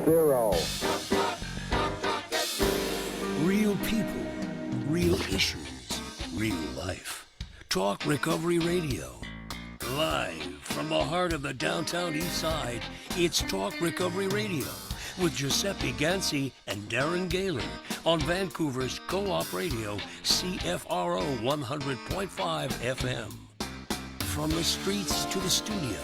0. Real people, real issues, real life. Talk Recovery Radio. Live from the heart of the downtown east side, it's Talk Recovery Radio with Giuseppe Ganci and Darren Galen on Vancouver's Co-op Radio, CFRO 100.5 FM. From the streets to the studio,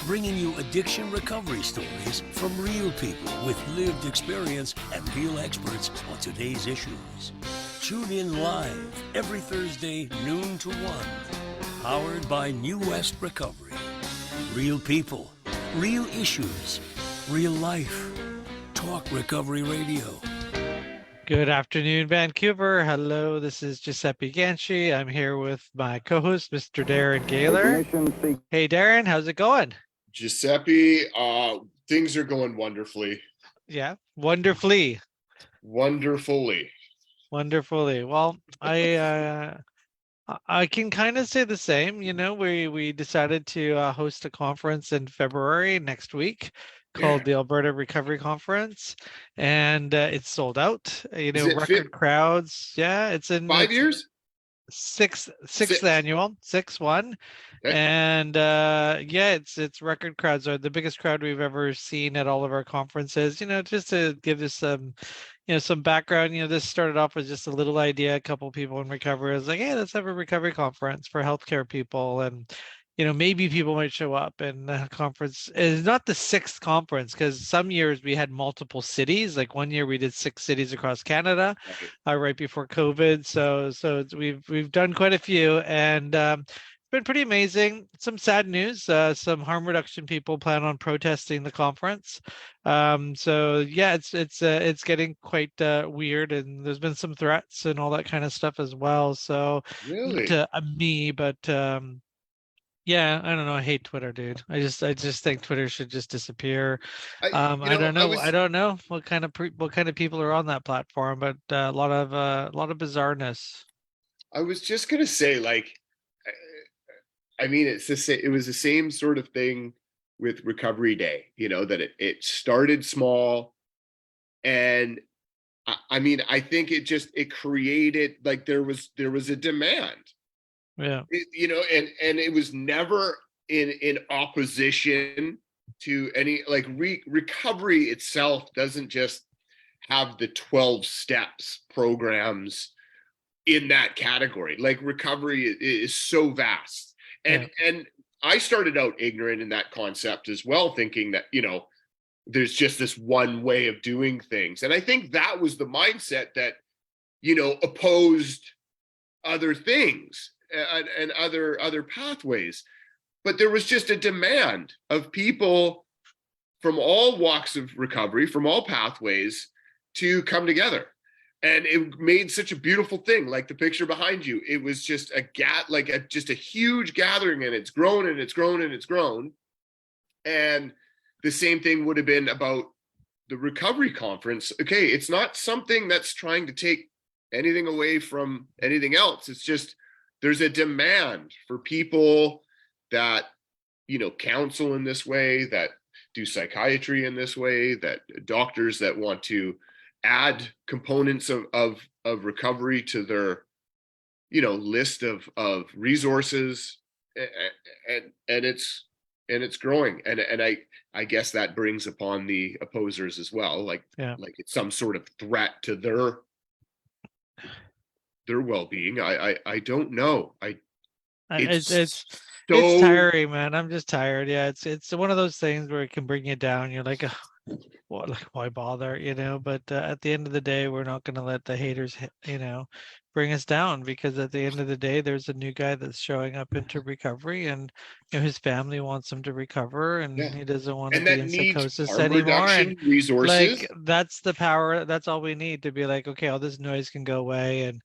bringing you addiction recovery stories from real people with lived experience and real experts on today's issues. Tune in live every Thursday, noon to 1. Powered by New West Recovery. Real people, real issues, real life. Talk Recovery Radio. Good afternoon, Vancouver. Hello, this is Giuseppe Ganci. I'm here with my co-host, Mr. Darren Gaylor. Hey, Darren, how's it going? Giuseppe, things are going wonderfully. Yeah, wonderfully. Wonderfully. Well, I can kind of say the same. You know, we decided to host a conference in February next week called the Alberta Recovery Conference, and it's sold out. You know, record crowds. Yeah, it's in 5 years. Sixth annual, 6-1. Okay. And it's record crowds. Are the biggest crowd we've ever seen at all of our conferences. You know, just to give us some background, you know, this started off with just a little idea. A couple of people in recovery was like, hey, let's have a recovery conference for healthcare people. And, you know, maybe people might show up. And the conference is not the 6th conference, because some years we had multiple cities. Like one year we did 6 cities across Canada, right before COVID. So we've done quite a few, and been pretty amazing. Some sad news. Some harm reduction people plan on protesting the conference. So yeah, it's getting quite weird, and there's been some threats and all that kind of stuff as well. So Really? to me, but yeah, I don't know. I hate Twitter, dude. I just think Twitter should just disappear. I don't know. I don't know what kind of people are on that platform, but a lot of bizarreness. I was just gonna say, like, I mean, it was the same sort of thing with Recovery Day, you know, that it started small, and I mean, I think it created, like, there was a demand. Yeah. You know, and it was never in opposition to any, like, recovery itself doesn't just have the 12 steps programs in that category. Like, recovery is so vast. And I started out ignorant in that concept as well, thinking that, you know, there's just this one way of doing things. And I think that was the mindset that, you know, opposed other things and other pathways. But there was just a demand of people from all walks of recovery, from all pathways, to come together. And it made such a beautiful thing, like the picture behind you. It was just just a huge gathering, and it's grown and it's grown and it's grown. And the same thing would have been about the recovery conference. Okay, it's not something that's trying to take anything away from anything else. It's just there's a demand for people that, you know, counsel in this way, that do psychiatry in this way, that doctors that want to add components of recovery to their, you know, list of resources, and it's growing, and I guess that brings upon the opposers as well, like it's some sort of threat to their well-being. I don't know. It's tiring, man. I'm just tired. Yeah, it's one of those things where it can bring you down. You're like, what, like, why bother, you know? But at the end of the day, we're not going to let the haters, you know, bring us down, because at the end of the day, there's a new guy that's showing up into recovery, and, you know, his family wants him to recover, and he doesn't want to be in psychosis anymore. And resources. Like, that's the power. That's all we need to be like, okay, all this noise can go away, and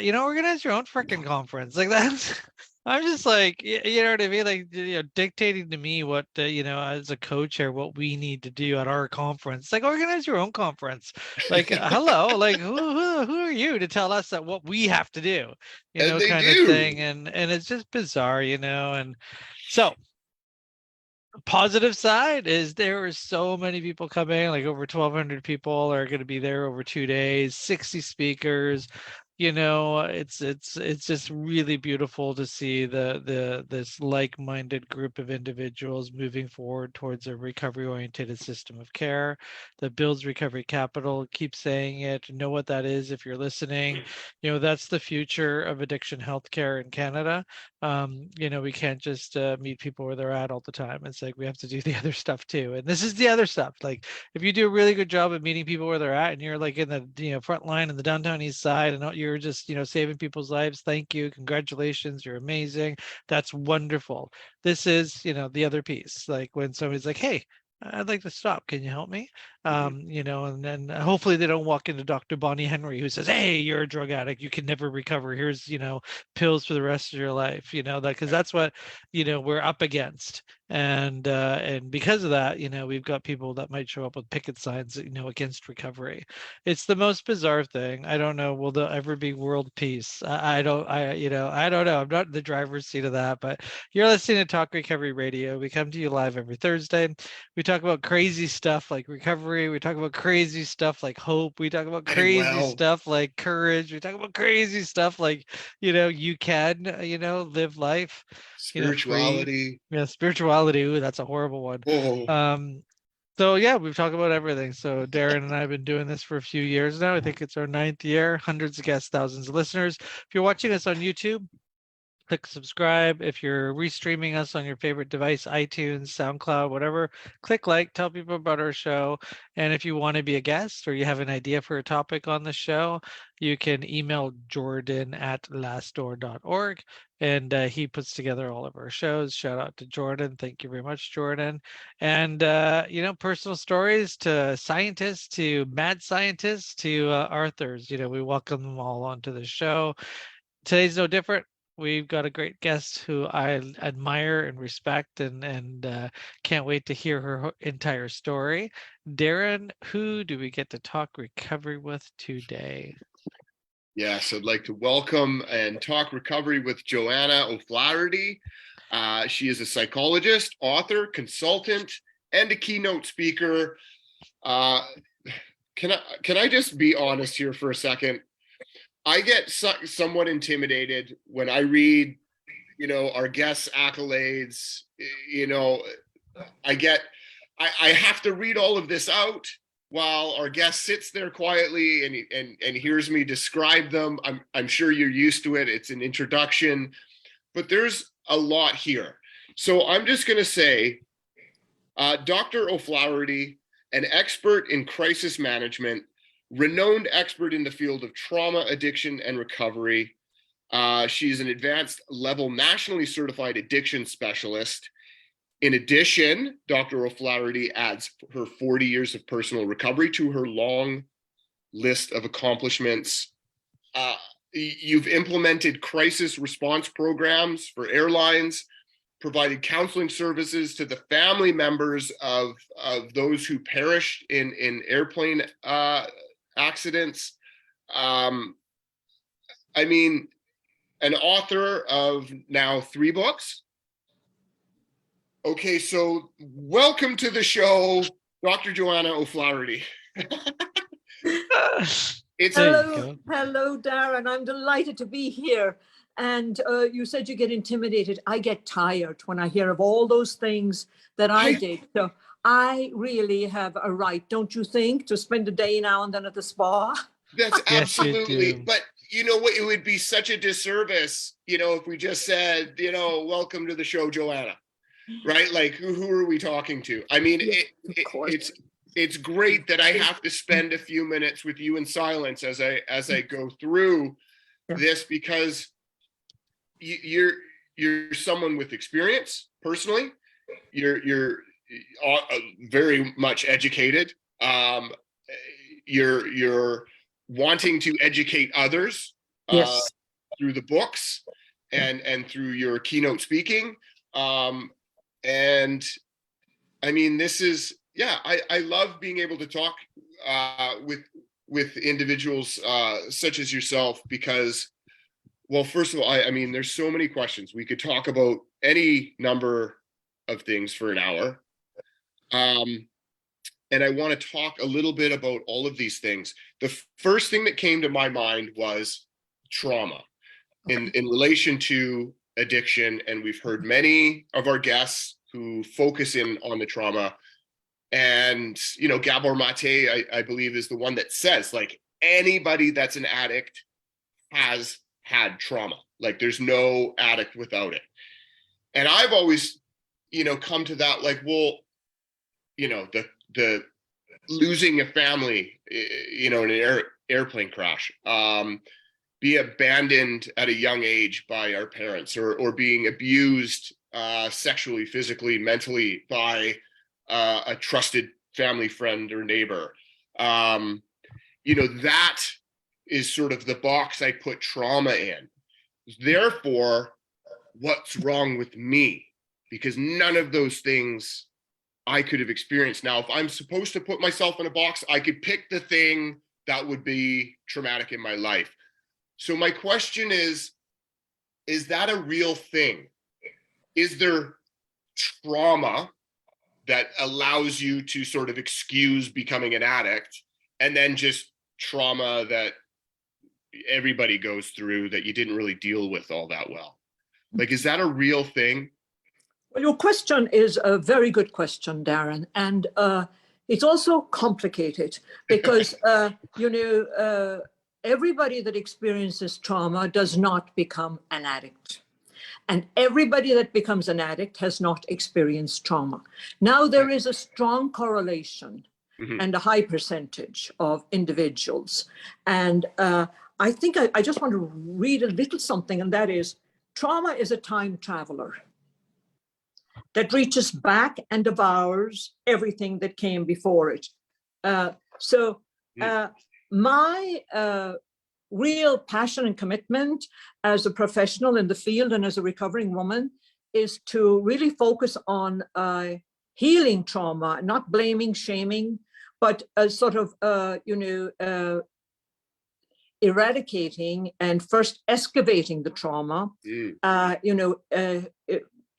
you know, organize your own freaking conference. Like, that's, I'm just like, you know what I mean? Like, you know, dictating to me what, you know, as a co-chair, what we need to do at our conference. Like, organize your own conference. Like, hello, like, who are you to tell us that what we have to do? You know, kind of thing. And it's just bizarre, you know. And so Positive side is there are so many people coming, like over 1,200 people are going to be there over 2 days, 60 speakers. It's just really beautiful to see this like-minded group of individuals moving forward towards a recovery-oriented system of care that builds recovery capital. Keep saying it, know what that is if you're listening. That's the future of addiction healthcare in Canada. We can't just meet people where they're at all the time. It's like we have to do the other stuff too. And this is the other stuff. Like if you do a really good job of meeting people where they're at and you're like in the front line in the downtown east side and you're just saving people's lives, thank you, congratulations, you're amazing. That's wonderful. This is the other piece. Like when somebody's like, hey, I'd like to stop. Can you help me? And then hopefully they don't walk into Dr. Bonnie Henry who says, hey, you're a drug addict. You can never recover. Here's, pills for the rest of your life, that because that's what, we're up against. And because of that, we've got people that might show up with picket signs, against recovery. It's the most bizarre thing. I don't know. Will there ever be world peace? I don't know. I'm not in the driver's seat of that, but you're listening to Talk Recovery Radio. We come to you live every Thursday. We talk about crazy stuff like recovery. We talk about crazy stuff like hope. We talk about crazy stuff like courage. We talk about crazy stuff like, you can, live life. Spirituality. Spirituality. Ooh, that's a horrible one. So yeah, we've talked about everything. So Darren and I have been doing this for a few years now. I think it's our 9th year, hundreds of guests, thousands of listeners. If you're watching us on YouTube, click subscribe. If you're restreaming us on your favorite device, iTunes, SoundCloud, whatever, click like, tell people about our show. And if you want to be a guest or you have an idea for a topic on the show, you can email Jordan at lastdoor.org. And he puts together all of our shows. Shout out to Jordan. Thank you very much, Jordan. And, personal stories to scientists, to mad scientists, to Arthurs, we welcome them all onto the show. Today's no different. We've got a great guest who I admire and respect and can't wait to hear her entire story. Darren, who do we get to talk recovery with today? Yes, I'd like to welcome and talk recovery with Johanna O Flaherty. She is a psychologist, author, consultant, and a keynote speaker. Can I just be honest here for a second? I get somewhat intimidated when I read, our guests' accolades. I have to read all of this out while our guest sits there quietly and hears me describe them. I'm sure you're used to it. It's an introduction, but there's a lot here. So I'm just going to say, Dr. O'Flaherty, an expert in crisis management, renowned expert in the field of trauma, addiction, and recovery. She's an advanced level nationally certified addiction specialist. In addition, Dr. O'Flaherty adds her 40 years of personal recovery to her long list of accomplishments. You've implemented crisis response programs for airlines, provided counseling services to the family members of those who perished in airplane accidents. An author of now 3 books. Okay, so welcome to the show, Dr. Johanna O Flaherty. Hello, Darren. I'm delighted to be here. And you said you get intimidated. I get tired when I hear of all those things that I did. So I really have a right, don't you think, to spend a day now and then at the spa? That's absolutely. Yes, but you know what? It would be such a disservice, if we just said, welcome to the show, Johanna. Right? Like, who are we talking to? I mean, it's great that I have to spend a few minutes with you in silence as I go through this, because you're someone with experience personally. You're very much educated. You're wanting to educate others through the books and through your keynote speaking. And I mean, this is, I love being able to talk with individuals such as yourself, because, well, first of all, I mean, there's so many questions. We could talk about any number of things for an hour. And I want to talk a little bit about all of these things. The first thing that came to my mind was trauma in relation to addiction. And we've heard many of our guests who focus in on the trauma. And, you know, Gabor Mate, I believe, is the one that says, like, anybody that's an addict has had trauma. Like, there's no addict without it. And I've always, you know, come to that, like, well, you know, the losing a family, you know, in an airplane crash, be abandoned at a young age by our parents, or being abused sexually, physically, mentally by a trusted family friend or neighbor. You know, that is sort of the box I put trauma in. Therefore, what's wrong with me? Because none of those things I could have experienced. Now, if I'm supposed to put myself in a box, I could pick the thing that would be traumatic in my life. So my question is that a real thing? Is there trauma that allows you to sort of excuse becoming an addict, and then just trauma that everybody goes through that you didn't really deal with all that well? Like, is that a real thing? Well, your question is a very good question, Darren. And it's also complicated because, you know, everybody that experiences trauma does not become an addict. And everybody that becomes an addict has not experienced trauma. Now, there is a strong correlation and a high percentage of individuals. And I think I just want to read a little something, and that is, trauma is a time traveler that reaches back and devours everything that came before it. My real passion and commitment as a professional in the field and as a recovering woman is to really focus on healing trauma, not blaming, shaming, but sort of, eradicating and first excavating the trauma,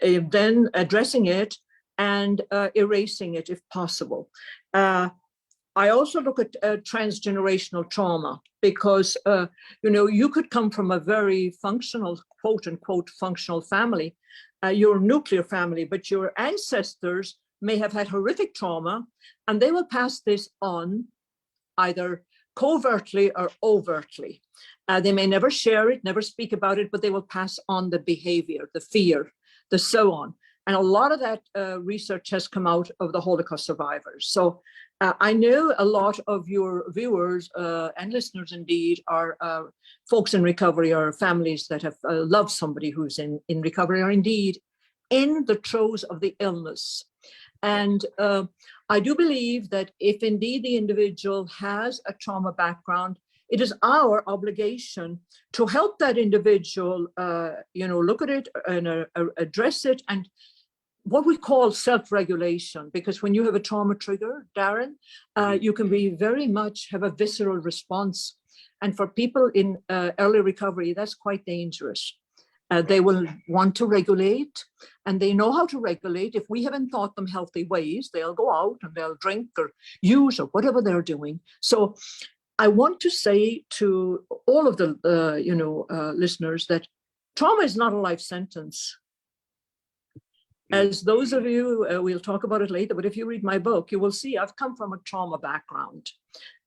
then addressing it and erasing it if possible. I also look at transgenerational trauma because, you could come from a very functional, quote unquote, functional family, your nuclear family, but your ancestors may have had horrific trauma, and they will pass this on either covertly or overtly. They may never share it, never speak about it, but they will pass on the behavior, the fear, the so on. And a lot of that research has come out of the Holocaust survivors. So I know a lot of your viewers and listeners indeed are folks in recovery or families that have loved somebody who's in recovery or indeed in the throes of the illness. And I do believe that if indeed the individual has a trauma background, it is our obligation to help that individual, look at it and address it, and what we call self-regulation. Because when you have a trauma trigger, Darren, you can be very much have a visceral response. And for people in early recovery, that's quite dangerous. They will want to regulate, and they know how to regulate. If we haven't taught them healthy ways, they'll go out and they'll drink or use or whatever they're doing. So I want to say to all of the listeners that trauma is not a life sentence. As those of you, we'll talk about it later, but if you read my book, you will see I've come from a trauma background.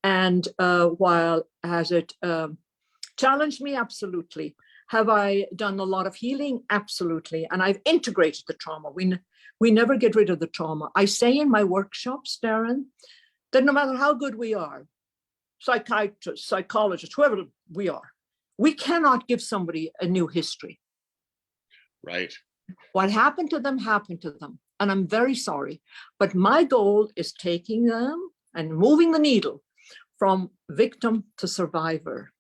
And while has it challenged me? Absolutely. Have I done a lot of healing? Absolutely. And I've integrated the trauma. We never get rid of the trauma. I say in my workshops, Darren, that no matter how good we are, psychiatrists, psychologists, whoever we are, we cannot give somebody a new history. Right. What happened to them happened to them. And I'm very sorry. But my goal is taking them and moving the needle from victim to survivor.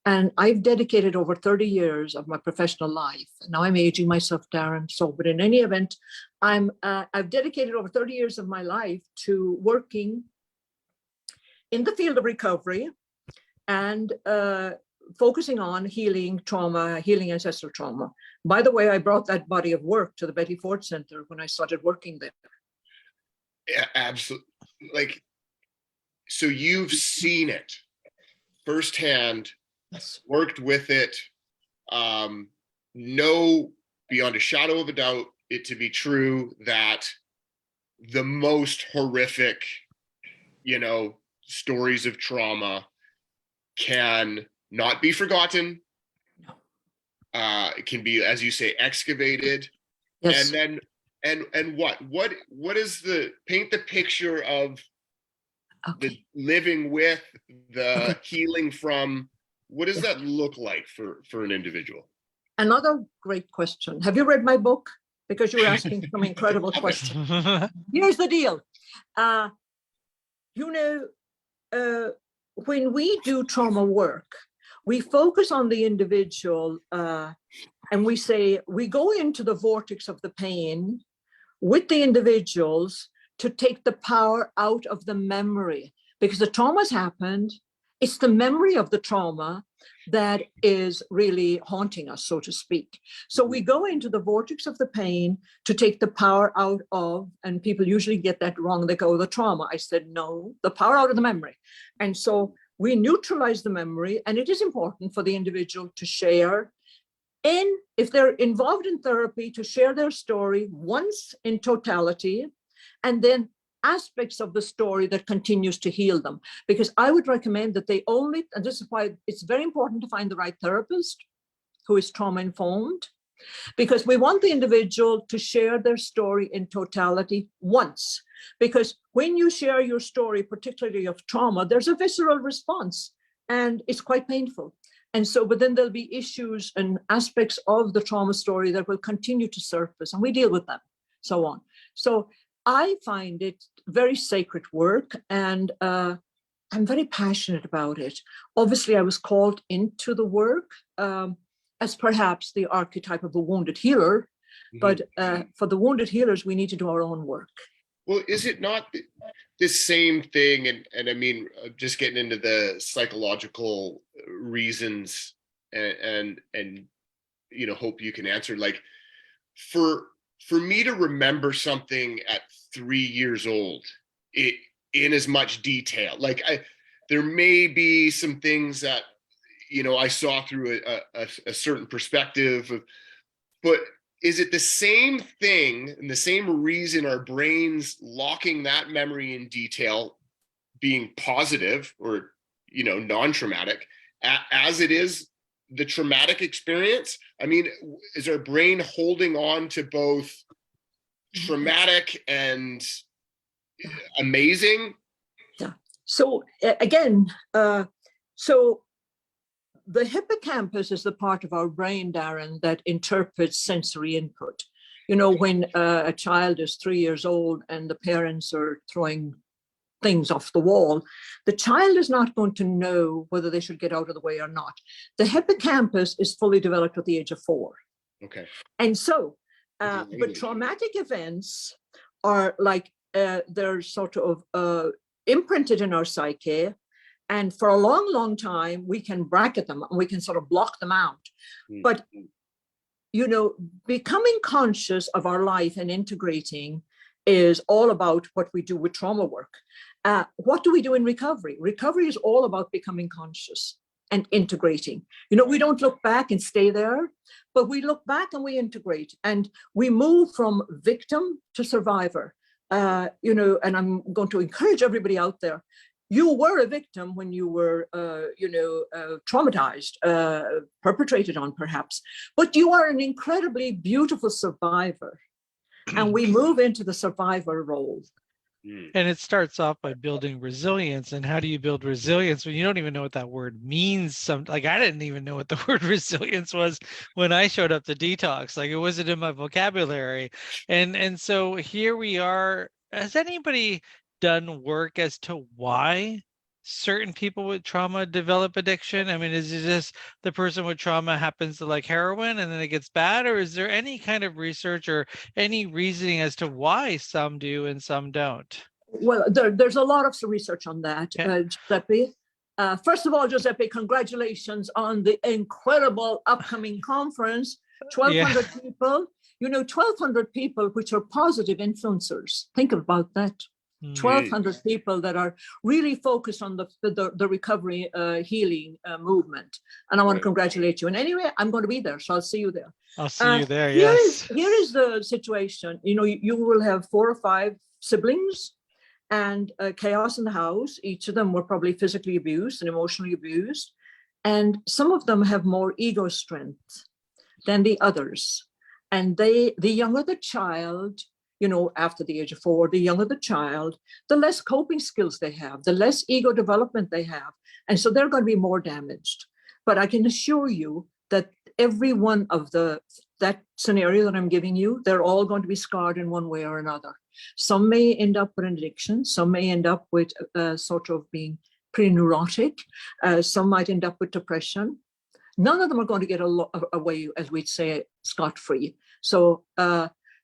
And I've dedicated over 30 years of my professional life. Now I'm aging myself, Darren. But in any event, I've dedicated over 30 years of my life to working in the field of recovery and focusing on healing trauma, healing ancestral trauma. By the way, I brought that body of work to the Betty Ford Center when I started working there. Yeah, absolutely. Like, so you've seen it firsthand, Yes. worked with it, know beyond a shadow of a doubt it to be true that the most horrific, stories of trauma can not be forgotten. It can be, as you say, excavated. Yes. And then, and what is paint the picture of the living with, the healing from, what does that look like for an individual? Another great question. Have you read my book? Because you were asking some incredible questions. Here's the deal. When we do trauma work, we focus on the individual and we go into the vortex of the pain with the individuals to take the power out of the memory, because the trauma's happened. It's the memory of the trauma that is really haunting us, so to speak. So we go into the vortex of the pain to take the power out of, and people usually get that wrong. They go, the trauma. I said, no, the power out of the memory. And so we neutralize the memory, and it is important for the individual to share, if they're involved in therapy, to share their story once in totality, and then aspects of the story that continues to heal them. Because I would recommend that and this is why it's very important to find the right therapist who is trauma informed, because we want the individual to share their story in totality once. Because when you share your story, particularly of trauma, there's a visceral response and it's quite painful. And so, but then there'll be issues and aspects of the trauma story that will continue to surface, and we deal with them, so on. So I find it very sacred work, and I'm very passionate about it. Obviously, I was called into the work as perhaps the archetype of a wounded healer, but for the wounded healers, we need to do our own work. Well, is it not the same thing? And I mean, just getting into the psychological reasons and hope you can answer. Like, for me to remember something at 3 years old, in as much detail, like there may be some things that I saw through a certain perspective of, but is it the same thing and the same reason our brains locking that memory in detail being positive or non-traumatic as it is the traumatic experience? I mean, is our brain holding on to both traumatic and amazing? Yeah. So again, the hippocampus is the part of our brain, Darren, that interprets sensory input. When a child is 3 years old and the parents are throwing things off the wall, the child is not going to know whether they should get out of the way or not. The hippocampus is fully developed at the age of 4. Okay. And so, but traumatic events are like, they're sort of imprinted in our psyche. And for a long, long time, we can bracket them and we can sort of block them out. But, becoming conscious of our life and integrating is all about what we do with trauma work. What do we do in recovery? Recovery is all about becoming conscious and integrating. We don't look back and stay there, but we look back and we integrate, and we move from victim to survivor. And I'm going to encourage everybody out there. You were a victim when you were, traumatized, perpetrated on perhaps, but you are an incredibly beautiful survivor. And we move into the survivor role. And it starts off by building resilience. And how do you build resilience when you don't even know what that word means? I didn't even know what the word resilience was when I showed up to detox. Like, it wasn't in my vocabulary. And so here we are. Has anybody done work as to why certain people with trauma develop addiction? I mean, is it just the person with trauma happens to like heroin and then it gets bad? Or is there any kind of research or any reasoning as to why some do and some don't? Well, there's a lot of research on that, Okay. Giuseppe. First of all, Giuseppe, congratulations on the incredible upcoming conference. 1,200 people, 1,200 people which are positive influencers. Think about that. 1,200 people that are really focused on the recovery healing movement. And I want to congratulate you. And anyway, I'm going to be there, so I'll see you there. I'll see you there, yes. Here is the situation. You will have 4 or 5 siblings and chaos in the house. Each of them were probably physically abused and emotionally abused. And some of them have more ego strength than the others. And the younger the child, after the age of 4, the younger the child, the less coping skills they have, the less ego development they have. And so they're going to be more damaged. But I can assure you that every one of that scenario that I'm giving you, they're all going to be scarred in one way or another. Some may end up with an addiction. Some may end up with sort of being pretty neurotic. Some might end up with depression. None of them are going to get away, as we'd say, scot-free. So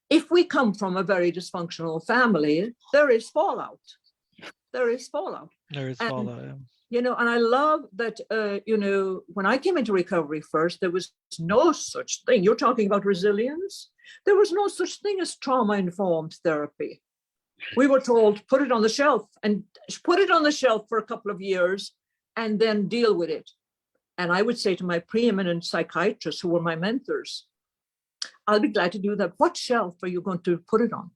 if we come from a very dysfunctional family, there is fallout. There is fallout. And I love that, when I came into recovery first, there was no such thing. You're talking about resilience. There was no such thing as trauma-informed therapy. We were told, put it on the shelf and put it on the shelf for a couple of years and then deal with it. And I would say to my preeminent psychiatrists who were my mentors, I'll be glad to do that. What shelf are you going to put it on?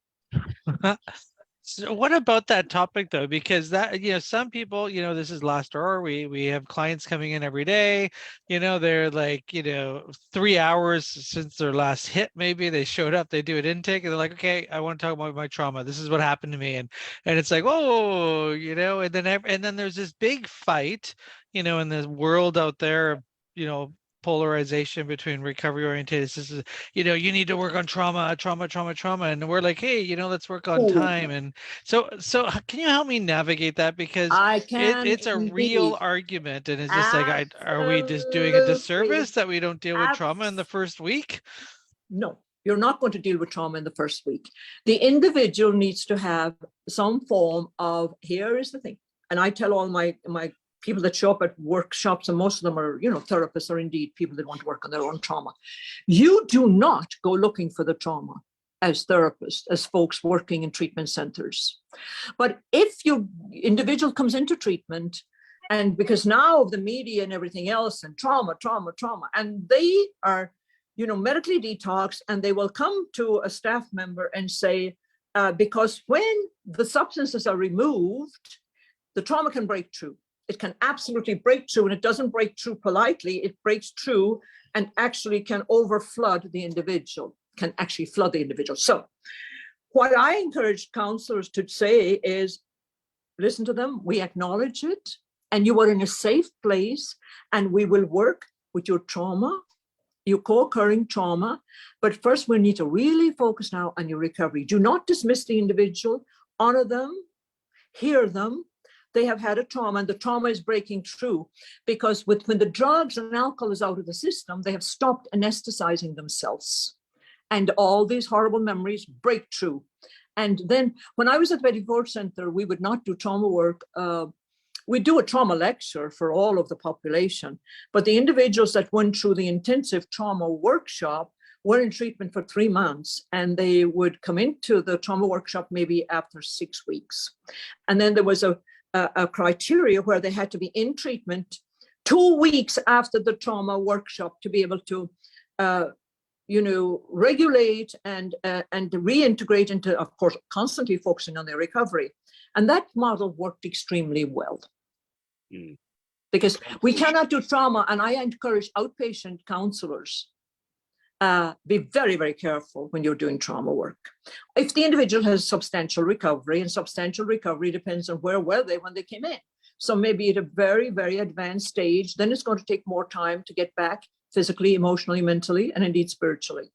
So what about that topic though? Because that, some people, this is last hour. We have clients coming in every day, they're like, 3 hours since their last hit, maybe they showed up, they do an intake and they're like, okay, I want to talk about my trauma. This is what happened to me. And it's like, oh, and then there's this big fight, in the world out there, polarization between recovery oriented. This is, you need to work on trauma, and we're like, hey, let's work on time. And so can you help me navigate that? Because it's a real argument, and it's just like, are we just doing a disservice that we don't deal with trauma in the first week? No, you're not going to deal with trauma in the first week. The individual needs to have some form of, here is the thing. And I tell all my people that show up at workshops, and most of them are, therapists or indeed people that want to work on their own trauma. You do not go looking for the trauma as therapists, as folks working in treatment centers. But if your individual comes into treatment, and because now of the media and everything else, and trauma, and they are, medically detoxed, and they will come to a staff member and say, because when the substances are removed, the trauma can break through. It can absolutely break through, and it doesn't break through politely. It breaks through and actually can overflood the individual, can actually flood the individual. So what I encourage counselors to say is, listen to them, we acknowledge it, and you are in a safe place, and we will work with your trauma, your co-occurring trauma. But first, we need to really focus now on your recovery. Do not dismiss the individual, honor them, hear them. They have had a trauma, and the trauma is breaking through, because when the drugs and alcohol is out of the system, they have stopped anesthetizing themselves, and all these horrible memories break through. And then when I was at the Betty Center, we would not do trauma work. We do a trauma lecture for all of the population, but the individuals that went through the intensive trauma workshop were in treatment for 3 months, and they would come into the trauma workshop maybe after 6 weeks. And then there was a criteria where they had to be in treatment 2 weeks after the trauma workshop to be able to, regulate and reintegrate into, of course, constantly focusing on their recovery. And that model worked extremely well. Because we cannot do trauma, and I encourage outpatient counselors, be very, very careful when you're doing trauma work. If the individual has substantial recovery, and substantial recovery depends on where were they when they came in. So maybe at a very, very advanced stage, then it's going to take more time to get back physically, emotionally, mentally, and indeed spiritually.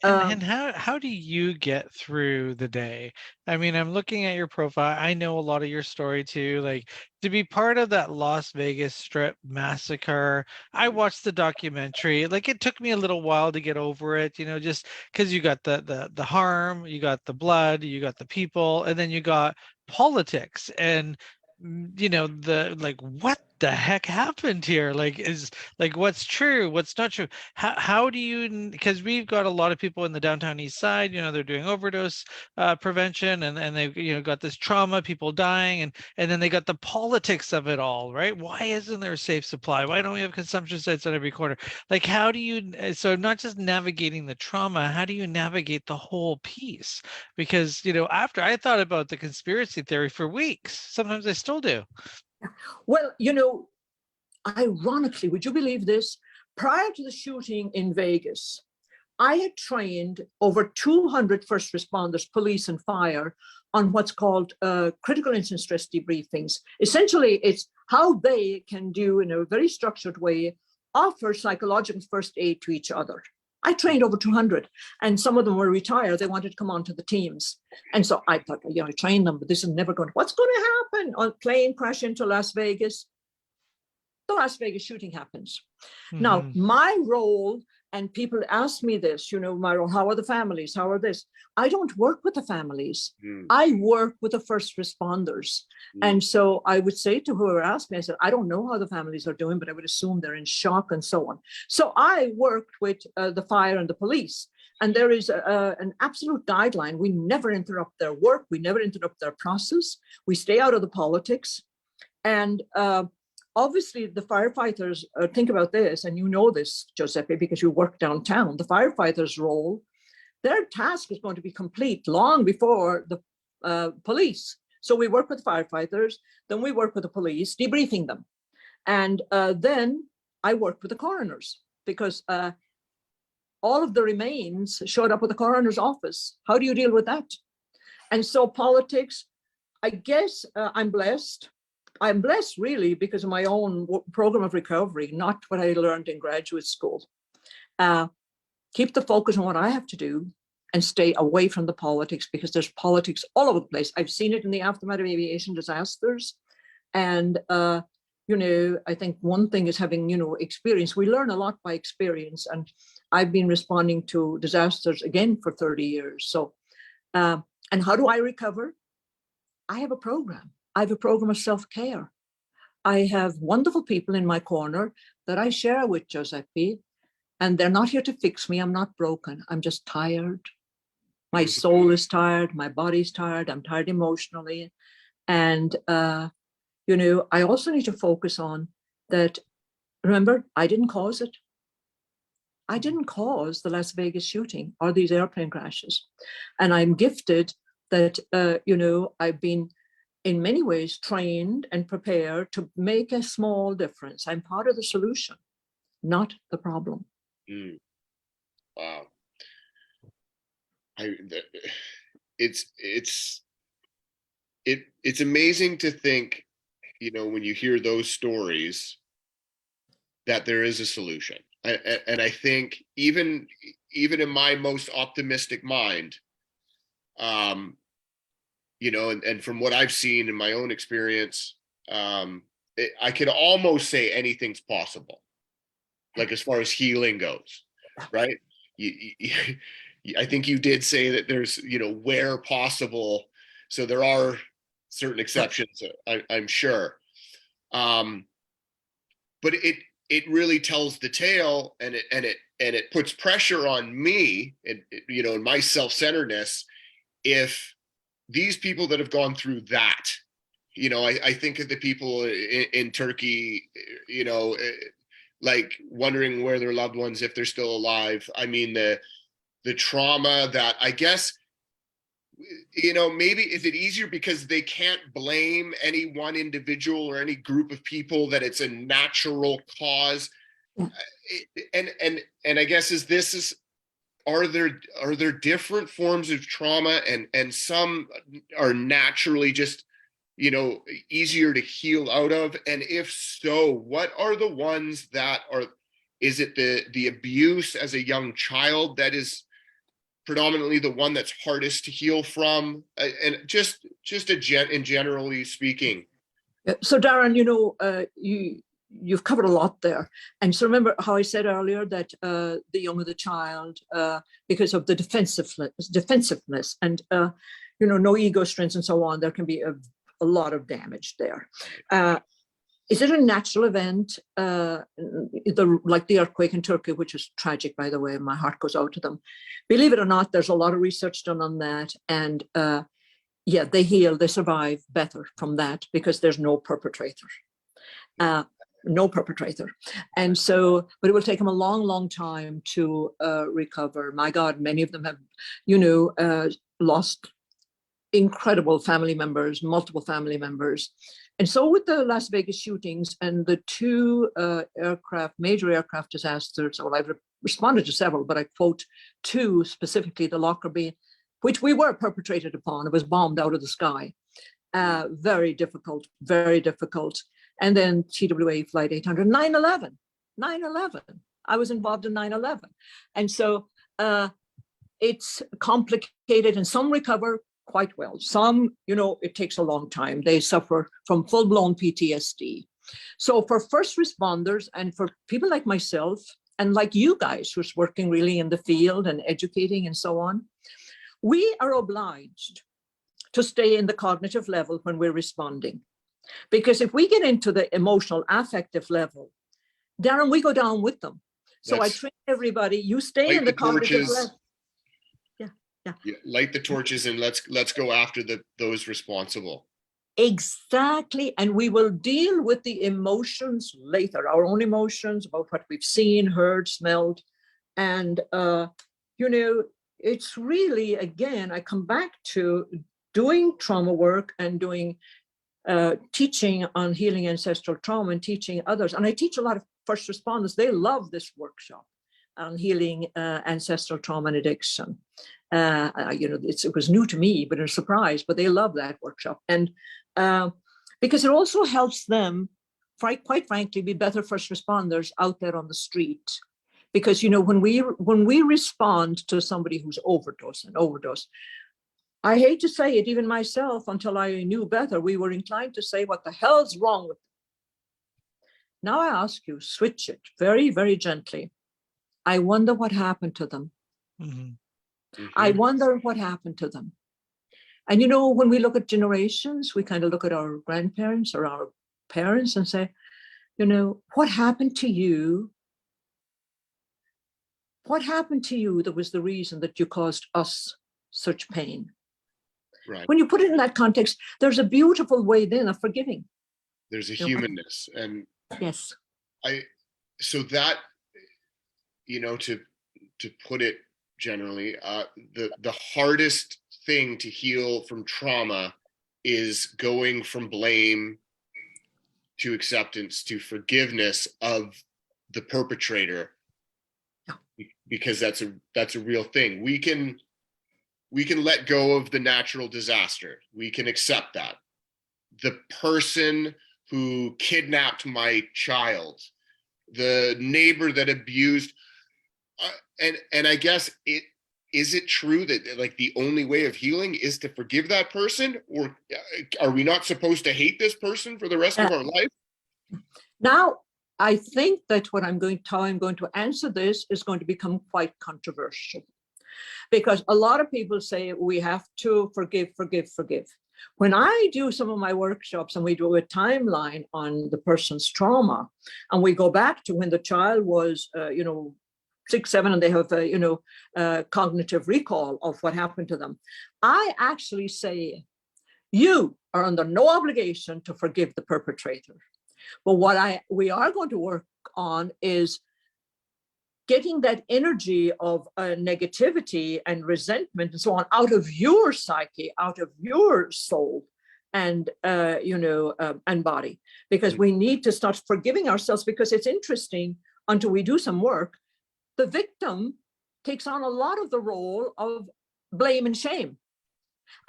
And how do you get through the day? I mean, I'm looking at your profile. I know a lot of your story too. Like, to be part of that Las Vegas Strip massacre, I watched the documentary. Like, it took me a little while to get over it, just because you got the harm, you got the blood, you got the people, and then you got politics, and what the heck happened here? Like, what's true, what's not true? How do you, because we've got a lot of people in the downtown east side, they're doing overdose prevention, and they've got this trauma, people dying, and then they got the politics of it all, right? Why isn't there a safe supply? Why don't we have consumption sites on every corner? Like, how do you, so not just navigating the trauma, how do you navigate the whole piece? Because after I thought about the conspiracy theory for weeks, sometimes I still do. Well, ironically, would you believe this? Prior to the shooting in Vegas, I had trained over 200 first responders, police and fire, on what's called critical incident stress debriefings. Essentially, it's how they can do, in a very structured way, offer psychological first aid to each other. I trained over 200, and some of them were retired. They wanted to come onto the teams. And so I thought, I trained them, but this is never going to, what's going to happen? On plane crash into Las Vegas, the Las Vegas shooting happens. Mm-hmm. Now, my role, and people ask me this, my role, how are the families? How are this? I don't work with the families. I work with the first responders. And so I would say to whoever asked me, I said, I don't know how the families are doing, but I would assume they're in shock and so on. So I worked with the fire and the police. And there is an absolute guideline. We never interrupt their work. We never interrupt their process. We stay out of the politics. And obviously, the firefighters, think about this, and you know this, Giuseppe, because you work downtown. The firefighters' role, their task is going to be complete long before the police. So we work with firefighters, then we work with the police, debriefing them. And then I worked with the coroners, because all of the remains showed up at the coroner's office. How do you deal with that? And so politics, I guess I'm blessed. I'm blessed really because of my own program of recovery, not what I learned in graduate school. Keep the focus on what I have to do and stay away from the politics, because there's politics all over the place. I've seen it in the aftermath of aviation disasters. And, I think one thing is having, experience. We learn a lot by experience. And I've been responding to disasters again for 30 years. So, and how do I recover? I have a program. I have a program of self-care. I have wonderful people in my corner that I share with, Giuseppe, and they're not here to fix me. I'm not broken. I'm just tired. My soul is tired. My body's tired. I'm tired emotionally. And, I also need to focus on that. Remember, I didn't cause it. I didn't cause the Las Vegas shooting or these airplane crashes. And I'm gifted that, I've been in many ways trained and prepared to make a small difference. I'm part of the solution, not the problem. Wow. It's amazing to think, when you hear those stories, that there is a solution. And I think even in my most optimistic mind, and from what I've seen in my own experience, I could almost say anything's possible, like as far as healing goes, right? I think you did say that there's, where possible. So there are certain exceptions, I'm sure. But it really tells the tale, and it puts pressure on me, and in my self-centeredness. If these people that have gone through that, I think of the people in Turkey, like wondering where their loved ones, if they're still alive. I mean, the trauma that, I guess, maybe is it easier because they can't blame any one individual or any group of people, that it's a natural cause. And I guess are there different forms of trauma, and some are naturally just, easier to heal out of? And if so, what are the ones that are, is it the abuse as a young child that is predominantly the one that's hardest to heal from? And just in generally speaking. So Darren, you've covered a lot there. And so remember how I said earlier that the younger the child, because of the defensiveness and, no ego strengths and so on, there can be a lot of damage there. Is it a natural event? Like the earthquake in Turkey, which is tragic, by the way, my heart goes out to them. Believe it or not, there's a lot of research done on that. And yeah, they heal, they survive better from that because there's no perpetrator. No perpetrator. And so, but it will take them a long, long time to recover. My God, many of them have, lost incredible family members, multiple family members. And so with the Las Vegas shootings and the two major aircraft disasters, well, I've responded to several, but I quote two specifically, the Lockerbie, which we were perpetrated upon. It was bombed out of the sky. Very difficult, very difficult. And then TWA Flight 800, 9/11. I was involved in 9/11. And so it's complicated, and some recover quite well. Some, it takes a long time. They suffer from full-blown PTSD. So for first responders and for people like myself and like you guys who's working really in the field and educating and so on, we are obliged to stay in the cognitive level when we're responding. Because if we get into the emotional affective level, Darren, we go down with them. So I train everybody, you stay in the cognitive level. Yeah, light the torches and let's go after those responsible. Exactly. And we will deal with the emotions later, our own emotions about what we've seen, heard, smelled. And, it's really, again, I come back to doing trauma work and doing teaching on healing ancestral trauma and teaching others. And I teach a lot of first responders. They love this workshop on healing ancestral trauma and addiction. It was new to me, but a surprise, but they love that workshop. And because it also helps them, quite frankly, be better first responders out there on the street. Because, when we respond to somebody who's overdose, I hate to say it, even myself, until I knew better, we were inclined to say, what the hell's wrong with them? Now I ask you, switch it very, very gently. I wonder what happened to them. Mm-hmm. I wonder what happened to them. And, when we look at generations, we kind of look at our grandparents or our parents and say, what happened to you? What happened to you that was the reason that you caused us such pain? Right. When you put it in that context, there's a beautiful way then of forgiving. There's a humanness. And yes. So that, to put it generally, the hardest thing to heal from trauma is going from blame to acceptance to forgiveness of the perpetrator, because that's a real thing. We can let go of the natural disaster. We can accept that. The person who kidnapped my child, the neighbor that abused, and I guess is it true that like the only way of healing is to forgive that person, or are we not supposed to hate this person for the rest of our life? Now, I think that how I'm going to answer this is going to become quite controversial, because a lot of people say we have to forgive. When I do some of my workshops and we do a timeline on the person's trauma, and we go back to when the child was, 6, 7, and they have cognitive recall of what happened to them, I actually say, you are under no obligation to forgive the perpetrator. But what we are going to work on is getting that energy of negativity and resentment and so on out of your psyche, out of your soul and, and body, because we need to start forgiving ourselves. Because it's interesting, until we do some work, the victim takes on a lot of the role of blame and shame.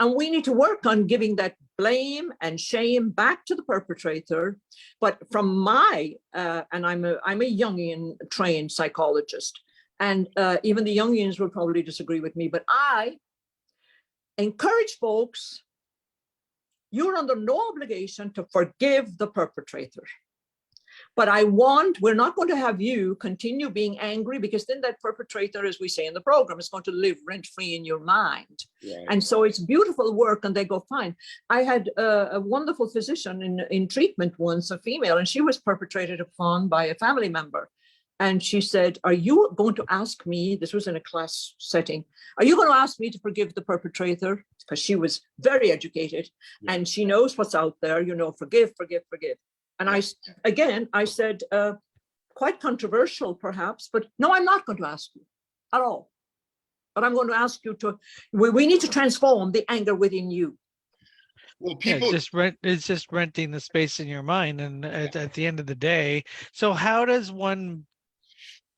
And we need to work on giving that blame and shame back to the perpetrator. But from my, and I'm a Jungian trained psychologist, and even the Jungians will probably disagree with me, but I encourage folks, you're under no obligation to forgive the perpetrator. But we're not going to have you continue being angry, because then that perpetrator, as we say in the program, is going to live rent-free in your mind. Right. And so it's beautiful work and they go fine. I had a wonderful physician in treatment once, a female, and she was perpetrated upon by a family member. And she said, are you going to ask me, this was in a class setting, are you going to ask me to forgive the perpetrator? Because she was very educated and she knows what's out there, forgive, forgive, forgive. And I said, quite controversial perhaps, but no, I'm not going to ask you at all. But I'm going to ask you we need to transform the anger within you. Well, people it's just renting the space in your mind. And at the end of the day, so how does one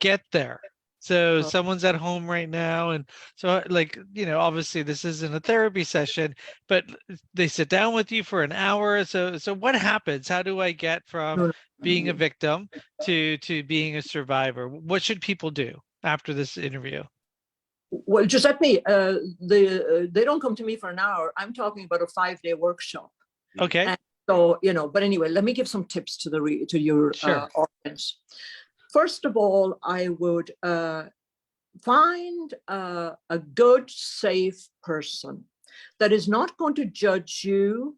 get there? So someone's at home right now, and so obviously this isn't a therapy session, but they sit down with you for an hour. So what happens? How do I get from being a victim to being a survivor? What should people do after this interview? Well, Giuseppe, they don't come to me for an hour. I'm talking about a 5-day workshop. Okay. And so, but anyway, let me give some tips to your audience. First of all, I would find a good, safe person that is not going to judge you,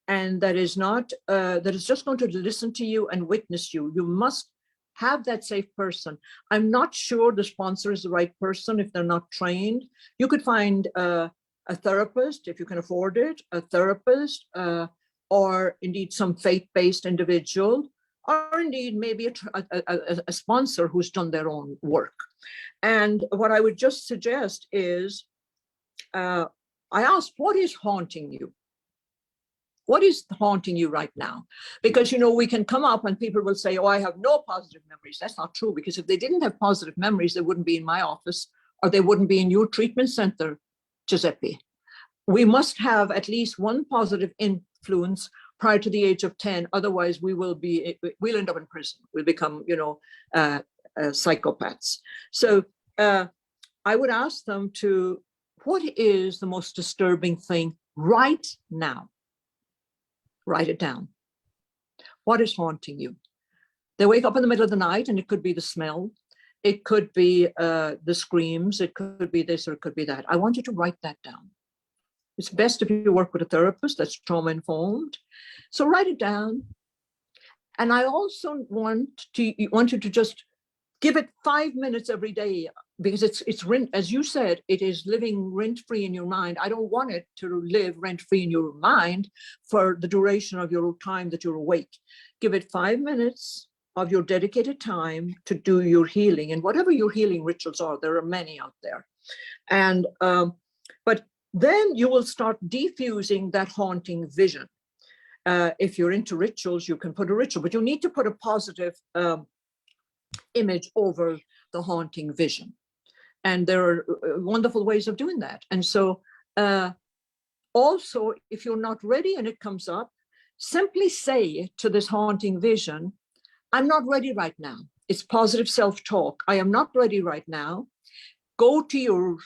and that is just going to listen to you and witness you. You must have that safe person. I'm not sure the sponsor is the right person if they're not trained. You could find a therapist if you can afford it, a therapist, or indeed some faith-based individual, or indeed maybe a sponsor who's done their own work. And what I would just suggest is, I ask, what is haunting you? What is haunting you right now? Because, we can come up and people will say, oh, I have no positive memories. That's not true, because if they didn't have positive memories, they wouldn't be in my office, or they wouldn't be in your treatment center, Giuseppe. We must have at least one positive influence prior to the age of 10. Otherwise, we'll end up in prison. We'll become, psychopaths. So I would ask them what is the most disturbing thing right now? Write it down. What is haunting you? They wake up in the middle of the night, and it could be the smell. It could be the screams. It could be this, or it could be that. I want you to write that down. It's best if you work with a therapist that's trauma-informed. So write it down. And I also want you to just give it 5 minutes every day, because it's rent, as you said, it is living rent-free in your mind. I don't want it to live rent-free in your mind for the duration of your time that you're awake. Give it 5 minutes of your dedicated time to do your healing, and whatever your healing rituals are. There are many out there. And but then you will start diffusing that haunting vision. If you're into rituals, you can put a ritual, but you need to put a positive image over the haunting vision. And there are wonderful ways of doing that. And so also, if you're not ready and it comes up, simply say to this haunting vision, I'm not ready right now. It's positive self-talk. I am not ready right now. Go to your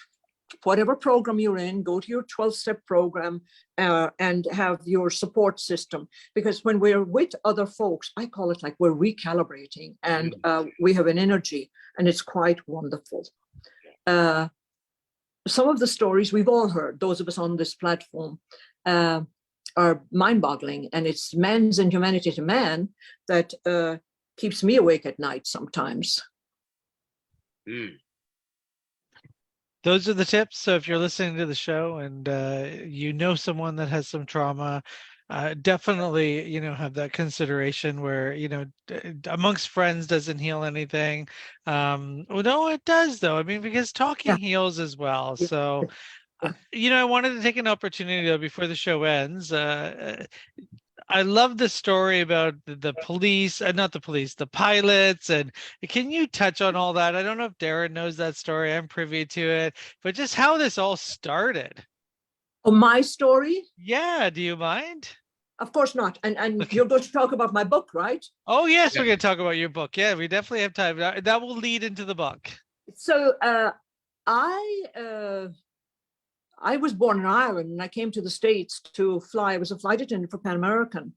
whatever program you're in, go to your 12-step program and have your support system. Because when we're with other folks, I call it like we're recalibrating, and we have an energy, and it's quite wonderful. Some of the stories we've all heard, those of us on this platform, are mind-boggling, and it's man's inhumanity to man that keeps me awake at night sometimes. Those are the tips. So if you're listening to the show and you know someone that has some trauma, definitely, have that consideration where, amongst friends doesn't heal anything. Well, no, it does though. I mean, because talking heals as well. So, I wanted to take an opportunity though, before the show ends. I love the story about the police, not the police, the pilots. And can you touch on all that? I don't know if Darren knows that story. I'm privy to it, but just how this all started. Oh, my story? Yeah. Do you mind? Of course not. And you're going to talk about my book, right? Oh, yes. We're going to talk about your book. Yeah, we definitely have time. That will lead into the book. So I was born in Ireland, and I came to the States to fly. I was a flight attendant for Pan American.